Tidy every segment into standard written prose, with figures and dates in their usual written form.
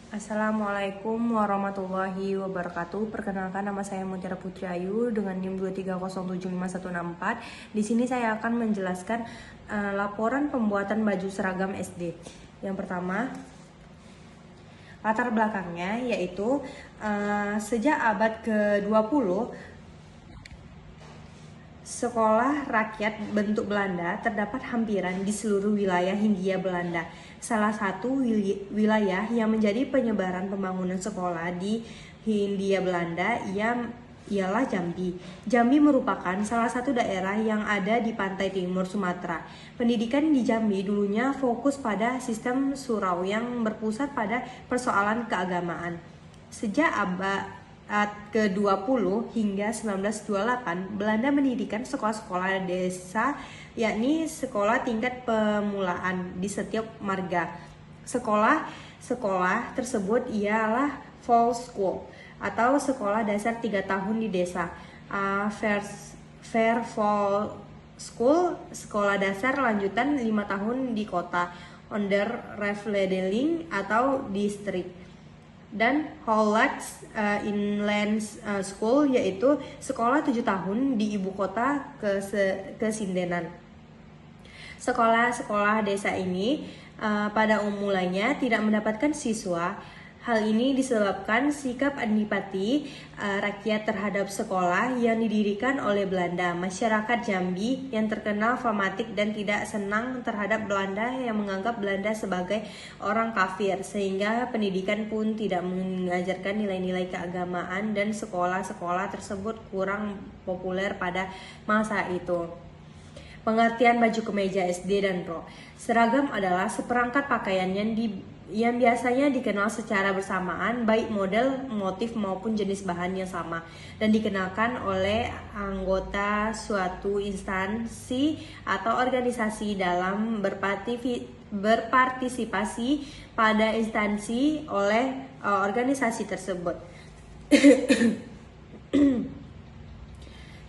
Assalamualaikum warahmatullahi wabarakatuh. Perkenalkan, nama saya Mutiara Putri Ayu dengan NIM 2307514. Di sini saya akan menjelaskan laporan pembuatan baju seragam SD. Yang pertama, latar belakangnya yaitu sejak abad ke-20 sekolah rakyat bentuk Belanda terdapat hampiran di seluruh wilayah Hindia Belanda. Salah satu wilayah yang menjadi penyebaran pembangunan sekolah di Hindia Belanda ialah Jambi. Jambi merupakan salah satu daerah yang ada di pantai timur Sumatera. Pendidikan di Jambi dulunya fokus pada sistem surau yang berpusat pada persoalan keagamaan. Sejak abad ke-20 hingga 1928, Belanda mendirikan sekolah-sekolah desa, yakni sekolah tingkat pemulaan di setiap marga. Sekolah tersebut ialah Volkschool atau sekolah dasar 3 tahun di desa. Vervolkschool, sekolah dasar lanjutan 5 tahun di kota, Onderafdeling atau distrik. Dan Hollandse Inland School, yaitu sekolah 7 tahun di ibu kota Kesindenan. Sekolah-sekolah desa ini pada mulanya tidak mendapatkan siswa. Hal ini disebabkan sikap antipati rakyat terhadap sekolah yang didirikan oleh Belanda. Masyarakat Jambi yang terkenal fanatik dan tidak senang terhadap Belanda yang menganggap Belanda sebagai orang kafir, sehingga pendidikan pun tidak mengajarkan nilai-nilai keagamaan dan sekolah-sekolah tersebut kurang populer pada masa itu. Pengertian baju kemeja SD dan rok. Seragam adalah seperangkat pakaian yang biasanya dikenal secara bersamaan, baik model, motif maupun jenis bahan yang sama, dan dikenakan oleh anggota suatu instansi atau organisasi dalam berpartisipasi pada instansi oleh organisasi tersebut.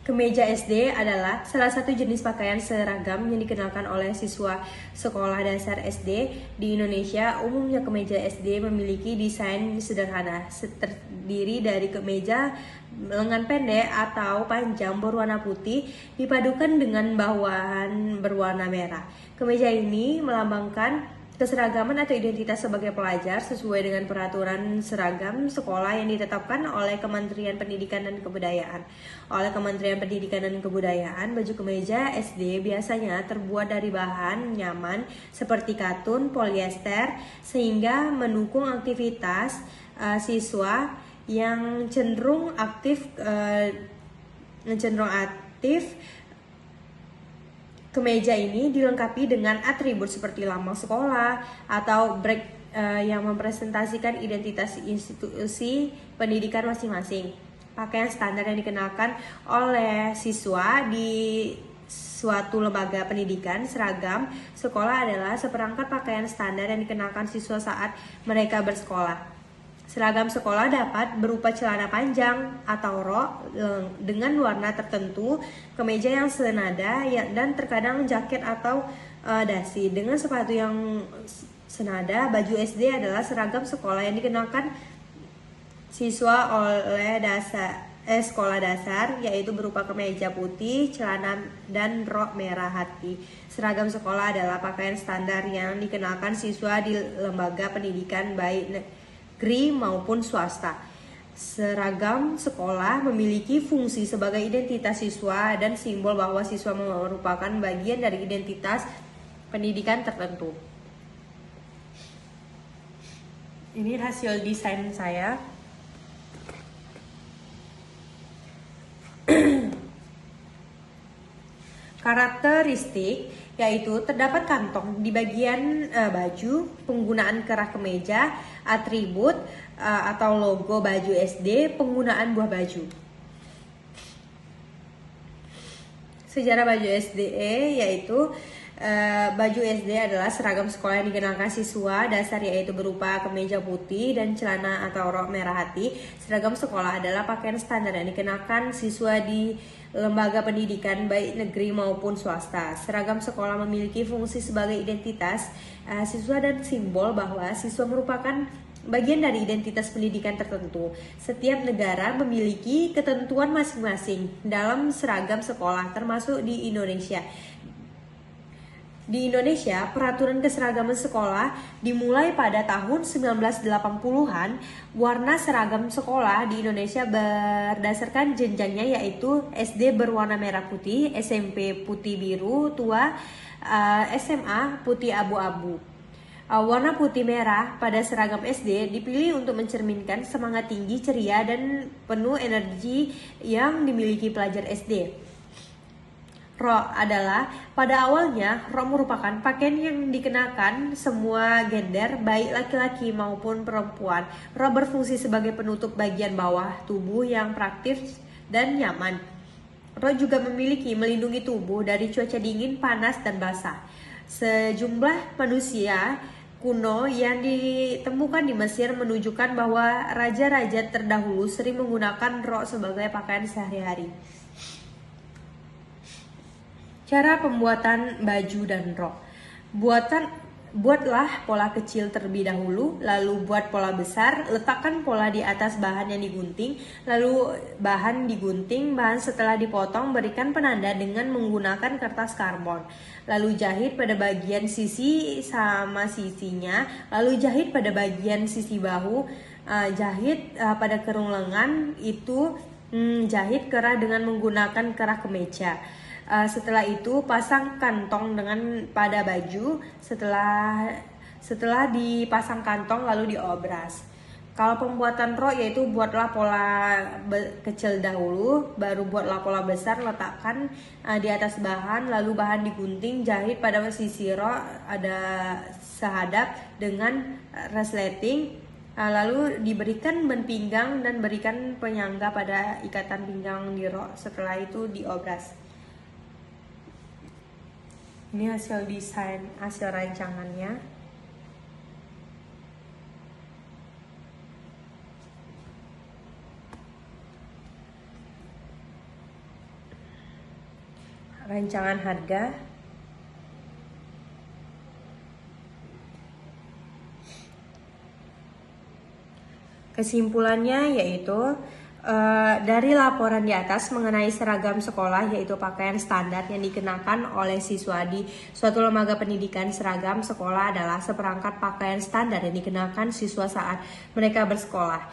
Kemeja SD adalah salah satu jenis pakaian seragam yang dikenalkan oleh siswa sekolah dasar SD di Indonesia. Umumnya kemeja SD memiliki desain sederhana, terdiri dari kemeja lengan pendek atau panjang berwarna putih dipadukan dengan bawahan berwarna merah. Kemeja ini melambangkan keseragaman atau identitas sebagai pelajar sesuai dengan peraturan seragam sekolah yang ditetapkan oleh Kementerian Pendidikan dan Kebudayaan. Oleh Kementerian Pendidikan dan Kebudayaan, baju kemeja SD biasanya terbuat dari bahan nyaman seperti katun, polyester, sehingga mendukung aktivitas siswa yang cenderung aktif. Kemeja ini dilengkapi dengan atribut seperti lambang sekolah atau break yang mempresentasikan identitas institusi pendidikan masing-masing. Pakaian standar yang dikenakan oleh siswa di suatu lembaga pendidikan seragam sekolah adalah seperangkat pakaian standar yang dikenakan siswa saat mereka bersekolah. Seragam sekolah dapat berupa celana panjang atau rok dengan warna tertentu, kemeja yang senada dan terkadang jaket atau dasi dengan sepatu yang senada. Baju SD adalah seragam sekolah yang dikenakan siswa oleh sekolah dasar, yaitu berupa kemeja putih, celana dan rok merah hati. Seragam sekolah adalah pakaian standar yang dikenakan siswa di lembaga pendidikan baik negeri maupun swasta. Seragam sekolah memiliki fungsi sebagai identitas siswa dan simbol bahwa siswa merupakan bagian dari identitas pendidikan tertentu. Ini hasil desain saya. Karakteristik yaitu terdapat kantong di bagian baju, penggunaan kerah kemeja, atribut atau logo baju SD, penggunaan buah baju. Sejarah baju SD yaitu Baju SD adalah seragam sekolah yang dikenakan siswa dasar, yaitu berupa kemeja putih dan celana atau rok merah hati. Seragam sekolah adalah pakaian standar yang dikenakan siswa di lembaga pendidikan baik negeri maupun swasta. Seragam sekolah memiliki fungsi sebagai identitas siswa dan simbol bahwa siswa merupakan bagian dari identitas pendidikan tertentu. Setiap negara memiliki ketentuan masing-masing dalam seragam sekolah, termasuk di Indonesia. Di Indonesia, peraturan keseragaman sekolah dimulai pada tahun 1980-an. Warna seragam sekolah di Indonesia berdasarkan jenjangnya, yaitu SD berwarna merah putih, SMP putih biru tua, SMA putih abu-abu. Warna putih merah pada seragam SD dipilih untuk mencerminkan semangat tinggi, ceria, dan penuh energi yang dimiliki pelajar SD. Rok adalah, pada awalnya, rok merupakan pakaian yang dikenakan semua gender, baik laki-laki maupun perempuan. Rok berfungsi sebagai penutup bagian bawah tubuh yang praktis dan nyaman. Rok juga melindungi tubuh dari cuaca dingin, panas, dan basah. Sejumlah manusia kuno yang ditemukan di Mesir menunjukkan bahwa raja-raja terdahulu sering menggunakan rok sebagai pakaian sehari-hari. Cara pembuatan baju dan rok. Buatlah pola kecil terlebih dahulu, lalu buat pola besar. Letakkan pola di atas bahan yang digunting, lalu bahan digunting. Bahan setelah dipotong berikan penanda dengan menggunakan kertas karbon. Lalu jahit pada bagian sisi sama sisinya, lalu jahit pada bagian sisi bahu, jahit pada kerung lengan itu, jahit kerah dengan menggunakan kerah kemeja. Setelah itu pasang kantong pada baju. Setelah dipasang kantong lalu diobras. Kalau pembuatan rok, yaitu buatlah pola kecil dahulu, baru buatlah pola besar, letakkan di atas bahan, lalu bahan digunting, jahit pada sisi rok ada sehadap dengan resleting, lalu diberikan ban pinggang dan berikan penyangga pada ikatan pinggang di rok. Setelah itu diobras. Ini hasil desain, hasil rancangannya. Rancangan harga. Kesimpulannya yaitu dari laporan di atas mengenai seragam sekolah, yaitu pakaian standar yang dikenakan oleh siswa di suatu lembaga pendidikan. Seragam sekolah adalah seperangkat pakaian standar yang dikenakan siswa saat mereka bersekolah.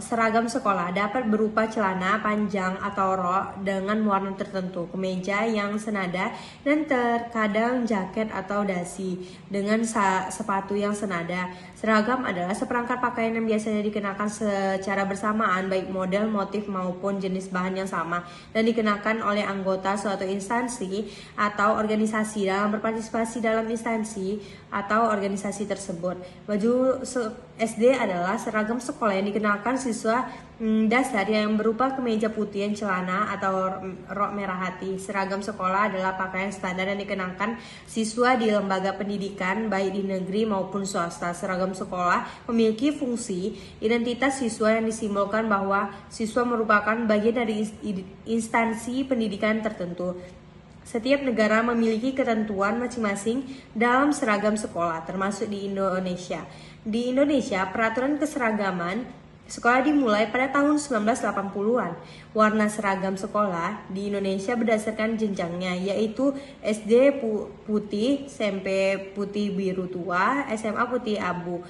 Seragam sekolah dapat berupa celana panjang atau rok dengan warna tertentu, kemeja yang senada, dan terkadang jaket atau dasi dengan sepatu yang senada. Seragam adalah seperangkat pakaian yang biasanya dikenakan secara bersamaan, baik model, motif, maupun jenis bahan yang sama, dan dikenakan oleh anggota suatu instansi atau organisasi dalam berpartisipasi dalam instansi atau organisasi tersebut. Baju SD adalah seragam sekolah yang dikenakan siswa dasar yang berupa kemeja putih dan celana atau rok merah hati. Seragam sekolah adalah pakaian standar yang dikenakan siswa di lembaga pendidikan baik di negeri maupun swasta. Seragam sekolah memiliki fungsi identitas siswa yang disimbolkan bahwa siswa merupakan bagian dari instansi pendidikan tertentu. Setiap negara memiliki ketentuan masing-masing dalam seragam sekolah, termasuk di Indonesia. Di Indonesia, peraturan keseragaman sekolah dimulai pada tahun 1980-an. Warna seragam sekolah di Indonesia berdasarkan jenjangnya, yaitu SD putih, SMP putih biru tua, SMA putih abu.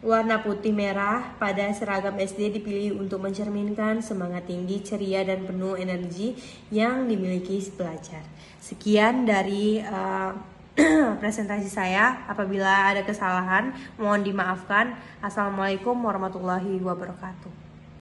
Warna putih merah pada seragam SD dipilih untuk mencerminkan semangat tinggi, ceria, dan penuh energi yang dimiliki pelajar. Sekian dari presentasi saya. Apabila ada kesalahan, mohon dimaafkan. Assalamualaikum warahmatullahi wabarakatuh.